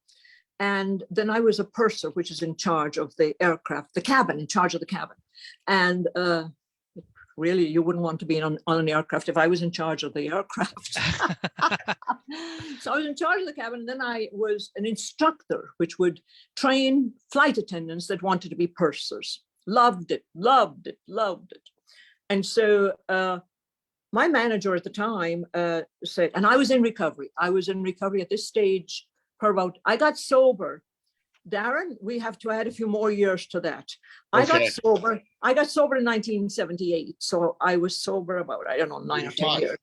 And then I was a purser, which is in charge of the aircraft, the cabin, in charge of the cabin. And really, you wouldn't want to be on an aircraft if I was in charge of the aircraft. So I was in charge of the cabin. And then I was an instructor, which would train flight attendants that wanted to be pursers. Loved it, loved it, loved it. And so my manager at the time said, and I was in recovery. I was in recovery at this stage for about, I got sober. Darren, we have to add a few more years to that. Okay. I got sober in 1978. So I was sober about, I don't know, 9 or 10 years.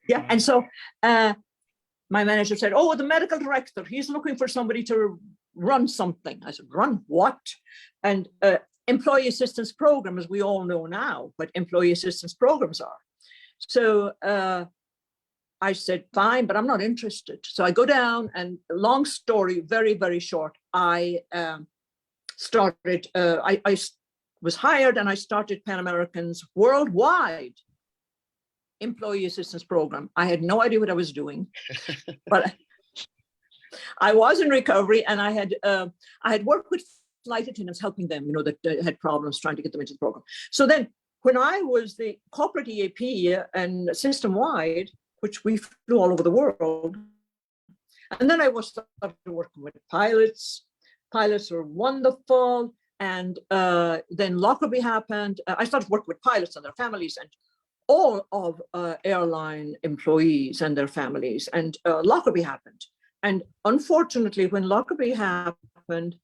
Yeah. And so my manager said, oh, the medical director, he's looking for somebody to run something. I said, run what? And employee assistance program, as we all know now, what employee assistance programs are. So I said, fine, but I'm not interested. So I go down, and long story, very, very short. I started, I was hired, and I started Pan American's worldwide employee assistance program. I had no idea what I was doing, but I was in recovery, and I had worked with flight attendants, helping them, that had problems, trying to get them into the program. So then when I was the corporate EAP and system-wide, which we flew all over the world, and then I started working with pilots. Pilots were wonderful. And then Lockerbie happened. I started working with pilots and their families and all of airline employees and their families. And Lockerbie happened. And unfortunately, when Lockerbie happened,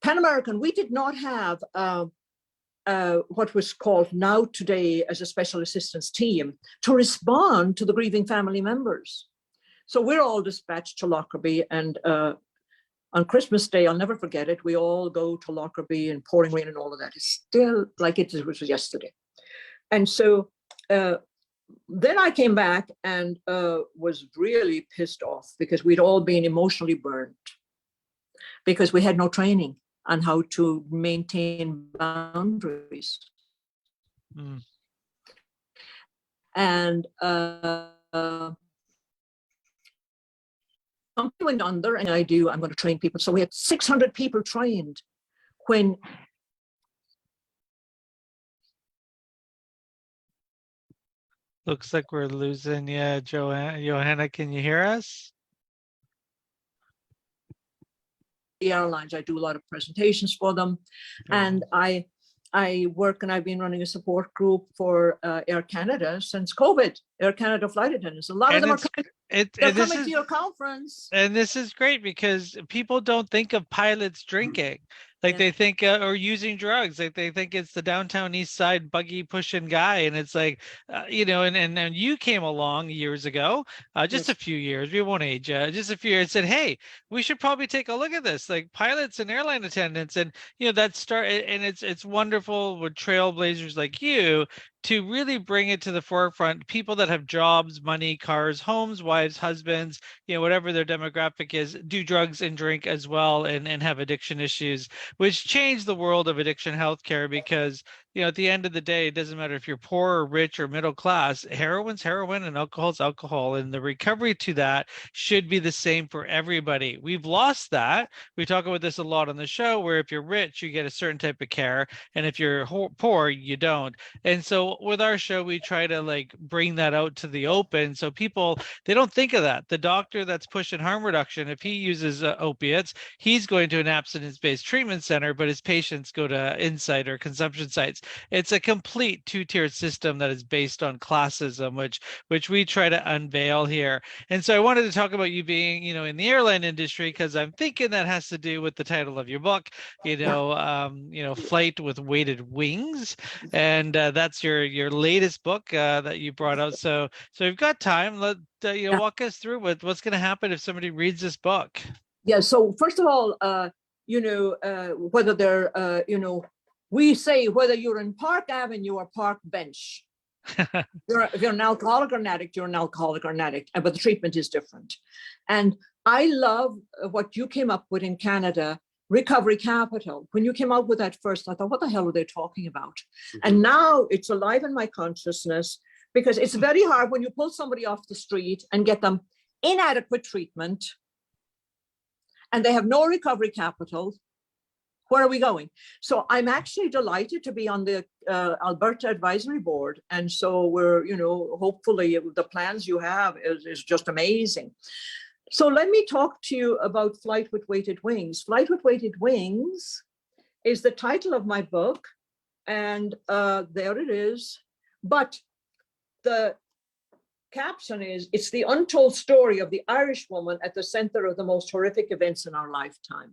Pan American, we did not have what was called now today as a special assistance team to respond to the grieving family members. So we're all dispatched to Lockerbie, and on Christmas Day, I'll never forget it, we all go to Lockerbie, and pouring rain and all of that. It's still like it was yesterday. And so then I came back and was really pissed off because we'd all been emotionally burnt because we had no training on how to maintain boundaries. Mm. And something went under, and I'm going to train people. So we had 600 people trained when looks like we're losing you, Johanna, can you hear us? The airlines. I do a lot of presentations for them, and I work, and I've been running a support group for Air Canada since COVID. Air Canada flight attendants. A lot of them are coming to your conference. And this is great because people don't think of pilots drinking. Like they think, or using drugs, like they think it's the downtown east side buggy pushing guy. And it's like, and you came along years ago, just a few years, we won't age, just a few years, and said, hey, we should probably take a look at this, like pilots and airline attendants. And, and it's wonderful with trailblazers like you to really bring it to the forefront. People that have jobs, money, cars, homes, wives, husbands, whatever their demographic is, do drugs and drink as well, and have addiction issues, which changed the world of addiction healthcare because, at the end of the day, it doesn't matter if you're poor or rich or middle class, heroin's heroin and alcohol's alcohol. And the recovery to that should be the same for everybody. We've lost that. We talk about this a lot on the show, where if you're rich, you get a certain type of care. And if you're poor, you don't. And so with our show, we try to bring that out to the open. So people, they don't think of that. The doctor that's pushing harm reduction, if he uses opiates, he's going to an abstinence-based treatment center, but his patients go to Insight or consumption sites. It's a complete two-tiered system that is based on classism, which we try to unveil here. And so I wanted to talk about you being, in the airline industry, because I'm thinking that has to do with the title of your book, Flight with Weighted Wings. And that's your latest book that you brought out. So we've got time. Let walk us through what's going to happen if somebody reads this book. Yeah. So first of all, whether they're, we say whether you're in Park Avenue or Park Bench, if you're an alcoholic or an addict, you're an alcoholic or an addict, but the treatment is different. And I love what you came up with in Canada, Recovery Capital. When you came out with that first, I thought, what the hell are they talking about? Mm-hmm. And now it's alive in my consciousness, because it's very hard when you pull somebody off the street and get them inadequate treatment and they have no recovery capital. Where are we going? So I'm actually delighted to be on the Alberta Advisory Board. And so we're, hopefully the plans you have is just amazing. So let me talk to you about Flight with Weighted Wings. Flight with Weighted Wings is the title of my book. And there it is. But the caption is, it's the untold story of the Irish woman at the center of the most horrific events in our lifetime.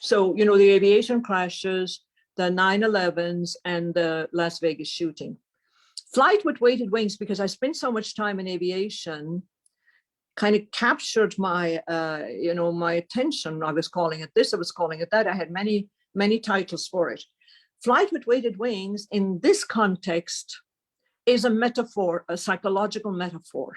So, the aviation crashes, the 9/11s, and the Las Vegas shooting. Flight with Weighted Wings, because I spent so much time in aviation, kind of captured my, my attention. I was calling it this, I was calling it that. I had many, many titles for it. Flight with Weighted Wings, in this context, is a metaphor, a psychological metaphor.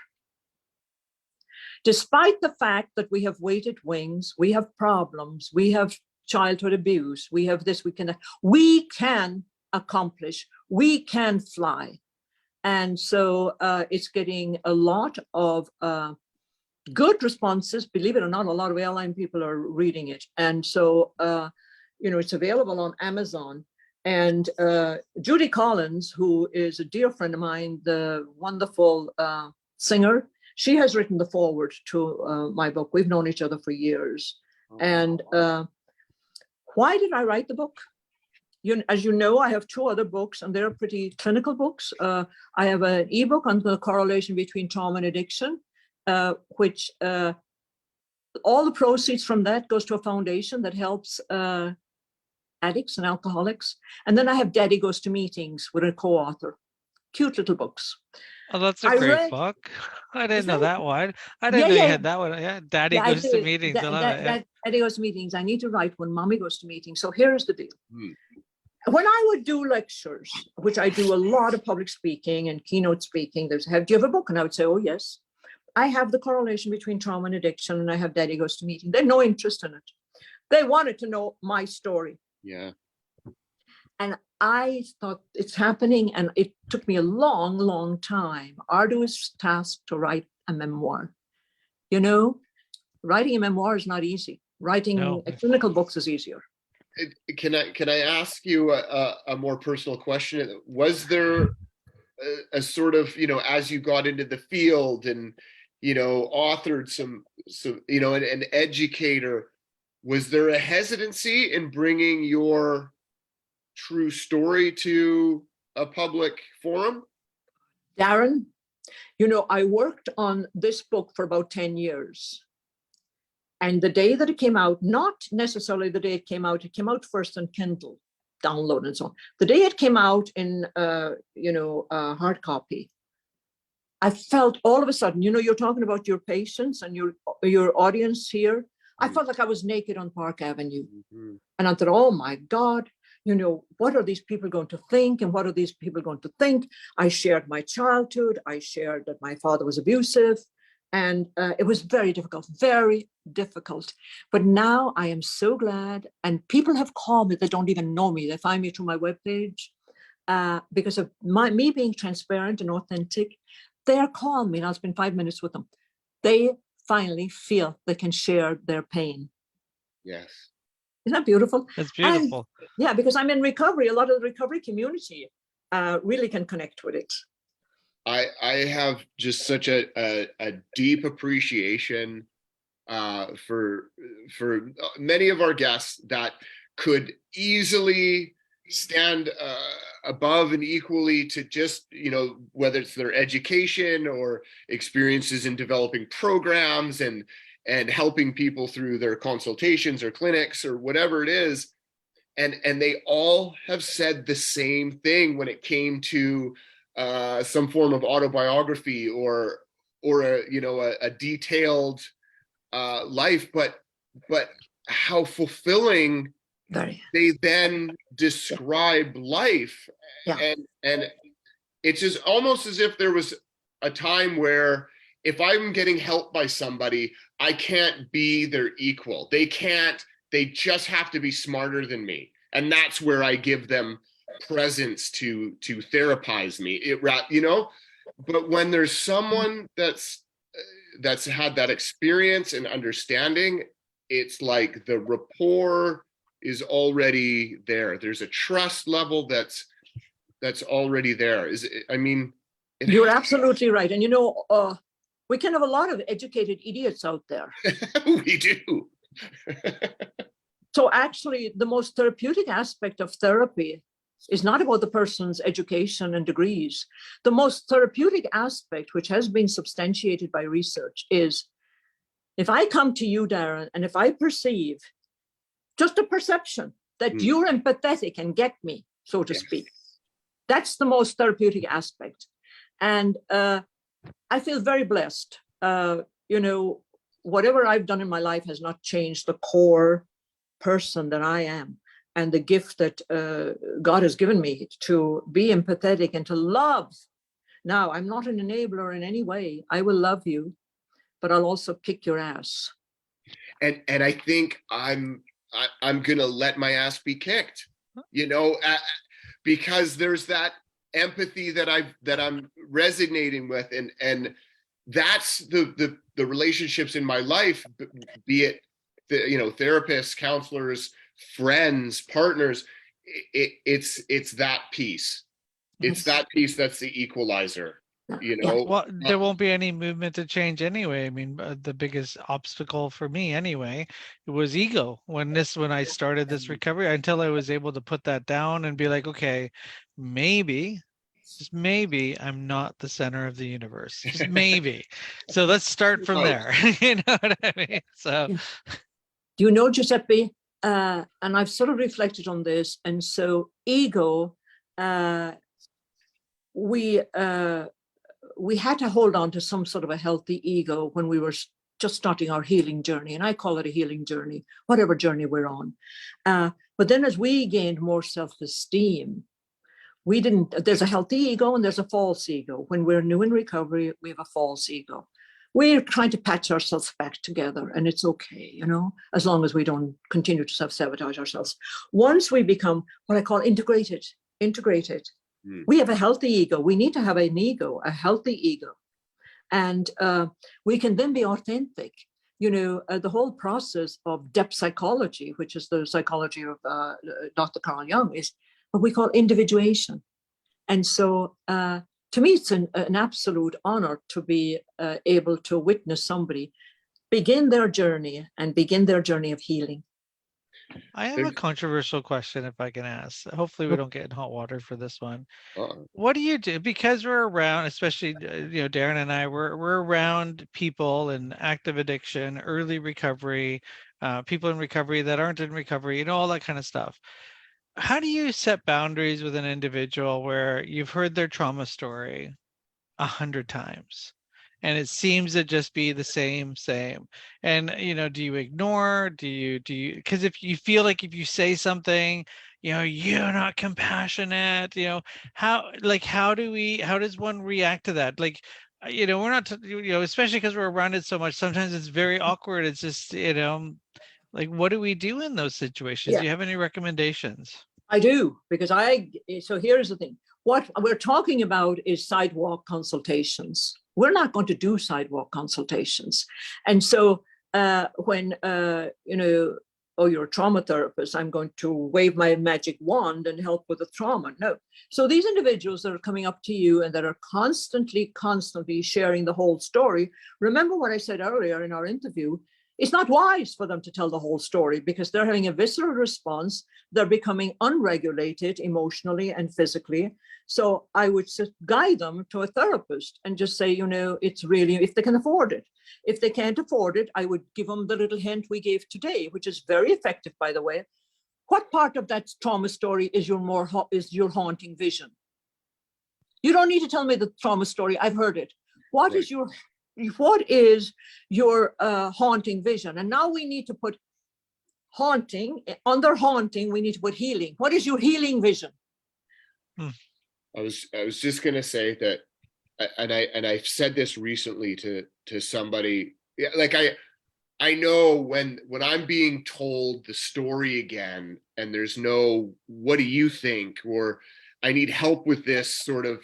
Despite the fact that we have weighted wings, we have problems, we have childhood abuse, we have this, we can accomplish, we can fly. And so it's getting a lot of good responses. Believe it or not, a lot of airline people are reading it. And so, it's available on Amazon. And Judy Collins, who is a dear friend of mine, the wonderful singer, she has written the foreword to my book. We've known each other for years. And why did I write the book? As you know, I have 2 other books, and they're pretty clinical books. I have an ebook on the correlation between trauma and addiction, which all the proceeds from that goes to a foundation that helps addicts and alcoholics. And then I have Daddy Goes to Meetings with a co-author. Cute little books. Oh, that's a great book. I didn't know that one. I didn't know you had that one. Yeah, Daddy Goes to Meetings. I love it. Daddy Goes to Meetings. I need to write when Mommy Goes to Meetings. So here's the deal. When I would do lectures, which I do a lot of public speaking and keynote speaking, do you have a book? And I would say, oh, yes. I have the correlation between trauma and addiction, and I have Daddy Goes to Meeting. They had no interest in it. They wanted to know my story. Yeah. And I thought it's happening, and it took me a long, long time, arduous task to write a memoir. Writing a memoir is not easy. Writing clinical books is easier. Can I ask you a more personal question? Was there a sort of, as you got into the field and, authored some an educator, was there a hesitancy in bringing your true story to a public forum? Darren, I worked on this book for about 10 years. And the day that it came out, not necessarily the day it came out first on Kindle, download and so on. The day it came out in, hard copy, I felt all of a sudden, you're talking about your patients and your audience here. I felt like I was naked on Park Avenue. Mm-hmm. And I thought, oh my God, what are these people going to think? And what are these people going to think? I shared my childhood. I shared that my father was abusive. And it was very difficult, very difficult. But now I am so glad. And people have called me that don't even know me. They find me through my webpage because of me being transparent and authentic. They're calling me, and I'll spend 5 minutes with them. They finally feel they can share their pain. Yes. Isn't that beautiful? That's beautiful. And, because I'm in recovery. A lot of the recovery community really can connect with it. I have just such a deep appreciation for many of our guests that could easily stand above and equally to just, whether it's their education or experiences in developing programs and helping people through their consultations or clinics or whatever it is. And they all have said the same thing when it came to some form of autobiography or a detailed life, but how fulfilling they then describe life. Yeah. And it's just almost as if there was a time where if I'm getting helped by somebody, I can't be their equal. They just have to be smarter than me. And that's where I give them presence to therapize me, but when there's someone that's had that experience and understanding, it's like the rapport is already there. There's a trust level that's already there. You're absolutely right. And we can have a lot of educated idiots out there. We do. So actually, the most therapeutic aspect of therapy is not about the person's education and degrees. The most therapeutic aspect, which has been substantiated by research, is if I come to you, Darren, and if I perceive just a perception that you're empathetic and get me, so to speak, that's the most therapeutic aspect. And I feel very blessed. Whatever I've done in my life has not changed the core person that I am, and the gift that God has given me to be empathetic and to love. Now, I'm not an enabler in any way. I will love you, but I'll also kick your ass. And I think I'm gonna let my ass be kicked, because there's that empathy that I'm resonating with, and that's the relationships in my life, be it therapists, counselors, friends, partners. It's that piece. It's that piece that's the equalizer. Well, there won't be any movement to change anyway. I mean, the biggest obstacle for me anyway, it was ego. When I started this recovery, until I was able to put that down and be like, okay, maybe, just maybe I'm not the center of the universe. Just maybe. So let's start from there. You know what I mean? So Giuseppe, and I've sort of reflected on this, and so ego, we had to hold on to some sort of a healthy ego when we were just starting our healing journey, and I call it a healing journey, whatever journey we're on. But then as we gained more self-esteem, there's a healthy ego and there's a false ego. When we're new in recovery, we have a false ego. We're trying to patch ourselves back together, and it's okay, as long as we don't continue to self-sabotage ourselves. Once we become what I call integrated, we have a healthy ego. We need to have an ego, a healthy ego. And we can then be authentic. The whole process of depth psychology, which is the psychology of Dr. Carl Jung, is what we call individuation. And so to me, it's an absolute honor to be able to witness somebody begin their journey of healing. I have a controversial question, if I can ask. Hopefully we don't get in hot water for this one. What do you do? Because we're around, especially, Darren and I, we're around people in active addiction, early recovery, people in recovery that aren't in recovery, all that kind of stuff. How do you set boundaries with an individual where you've heard their trauma story 100 times? And it seems to just be the same. And, do you ignore, do you, because if you feel like if you say something, you're not compassionate, how does one react to that? Like, we're not, especially because we're around it so much, sometimes it's very awkward. It's just, like, what do we do in those situations? Yeah. Do you have any recommendations? I do, because so here's the thing. What we're talking about is sidewalk consultations. We're not going to do sidewalk consultations. And so when, you're a trauma therapist, I'm going to wave my magic wand and help with the trauma. No. So these individuals that are coming up to you and that are constantly sharing the whole story. Remember what I said earlier in our interview. It's not wise for them to tell the whole story because they're having a visceral response. They're becoming unregulated emotionally and physically. So I would guide them to a therapist and just say, it's really, if they can afford it. If they can't afford it, I would give them the little hint we gave today, which is very effective, by the way. What part of that trauma story is your haunting vision? You don't need to tell me the trauma story. I've heard it. What is your haunting vision? And now we need to put haunting, under haunting, we need to put healing. What is your healing vision? I was just going to say that, and I've said this recently to somebody, like I know when I'm being told the story again and there's no, what do you think? Or I need help with this sort of,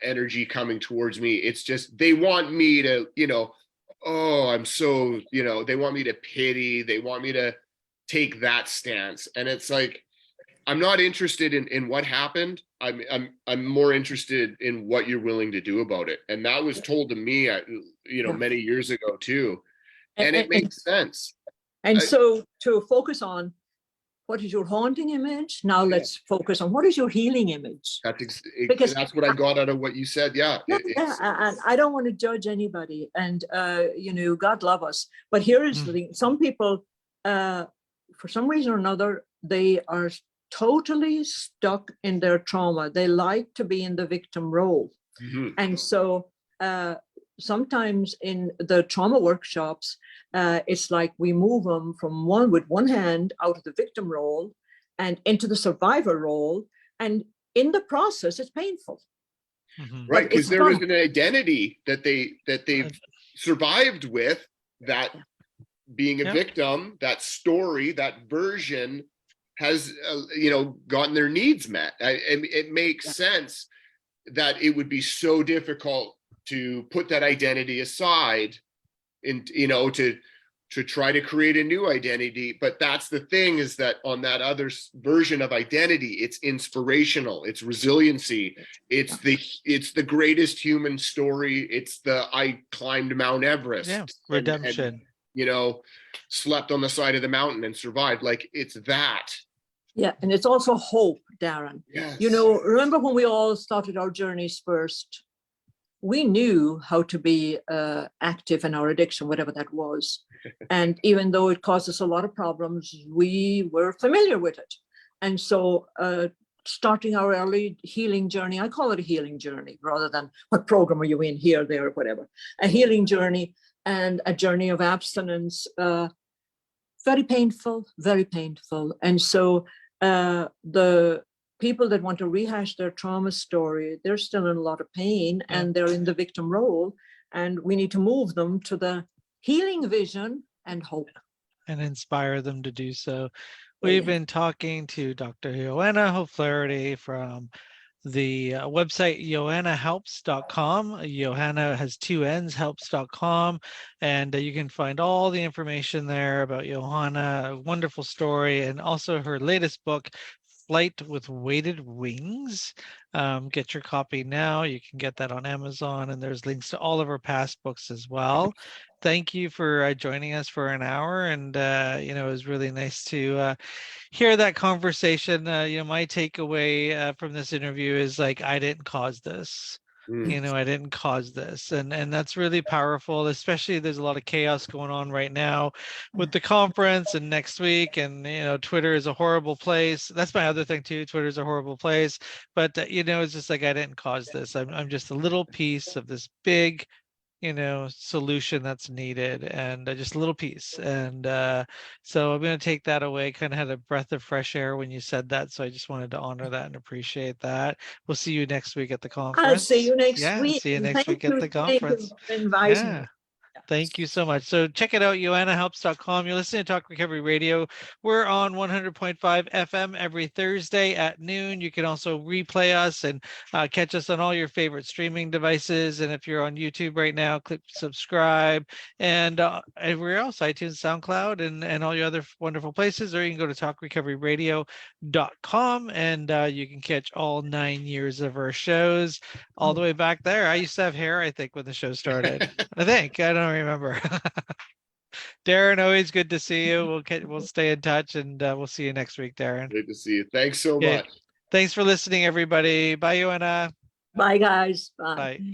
energy coming towards me. It's just, they want me to, oh, I'm so, they want me to pity, they want me to take that stance. And it's like, I'm not interested in what happened. I'm more interested in what you're willing to do about it. And that was told to me, many years ago too. And it makes sense. And so to focus on what is your haunting image, now let's focus on what is your healing image. Because that's what I got out of what you said. Yeah. And I don't want to judge anybody, and God love us. But here is the thing: some people, for some reason or another, they are totally stuck in their trauma. They like to be in the victim role, and so sometimes in the trauma workshops, it's like we move them from with one hand out of the victim role and into the survivor role, and in the process, it's painful. Right, because there is an identity that they've survived with, that being a victim, that story, that version has gotten their needs met. It makes sense that it would be so difficult to put that identity aside and to try to create a new identity. But that's the thing, is that on that other version of identity, it's inspirational, it's resiliency, it's the greatest human story. It's I climbed Mount Everest, redemption, and slept on the side of the mountain and survived. Like, it's that. Yeah, and it's also hope, Darren. Yes. Remember when we all started our journeys first? We knew how to be active in our addiction, whatever that was. And even though it caused us a lot of problems, we were familiar with it. And so starting our early healing journey, I call it a healing journey rather than what program are you in, here, there, or whatever. A healing journey and a journey of abstinence, very painful, very painful. And so the people that want to rehash their trauma story, they're still in a lot of pain and they're in the victim role. And we need to move them to the healing vision and hope. And inspire them to do so. We've been talking to Dr. Johanna O Flaherty from the website johannahelps.com. Johanna has 2 N's, helps.com, and you can find all the information there about Johanna, a wonderful story, and also her latest book, Flight with Weighted Wings. Get your copy now. You can get that on Amazon, and there's links to all of her past books as well. Thank you for joining us for an hour, and it was really nice to hear that conversation. My takeaway from this interview is, like, I didn't cause this. I didn't cause this, and that's really powerful. Especially, there's a lot of chaos going on right now with the conference and next week, and Twitter is a horrible place. That's my other thing too. Twitter is a horrible place, but it's just like, I didn't cause this. I'm just a little piece of this big solution that's needed, and just a little piece. And so I'm going to take that away. Kind of had a breath of fresh air when you said that, so I just wanted to honor that and appreciate that. We'll see you next week at the conference. I'll see you next week. See you next week at the conference. Thank you so much. So check it out, johannahelps.com. You're listening to Talk Recovery Radio. We're on 100.5 FM every Thursday at noon. You can also replay us and catch us on all your favorite streaming devices. And if you're on YouTube right now, click subscribe. And everywhere else, iTunes, SoundCloud, and all your other wonderful places. Or you can go to talkrecoveryradio.com, and you can catch all 9 years of our shows all the way back there. I used to have hair, I think, when the show started. I don't remember. Darren, always good to see you. We'll stay in touch, and we'll see you next week, Darren. Good to see you. Thanks so much. Thanks for listening, everybody. Bye, Johanna. Bye, guys. Bye.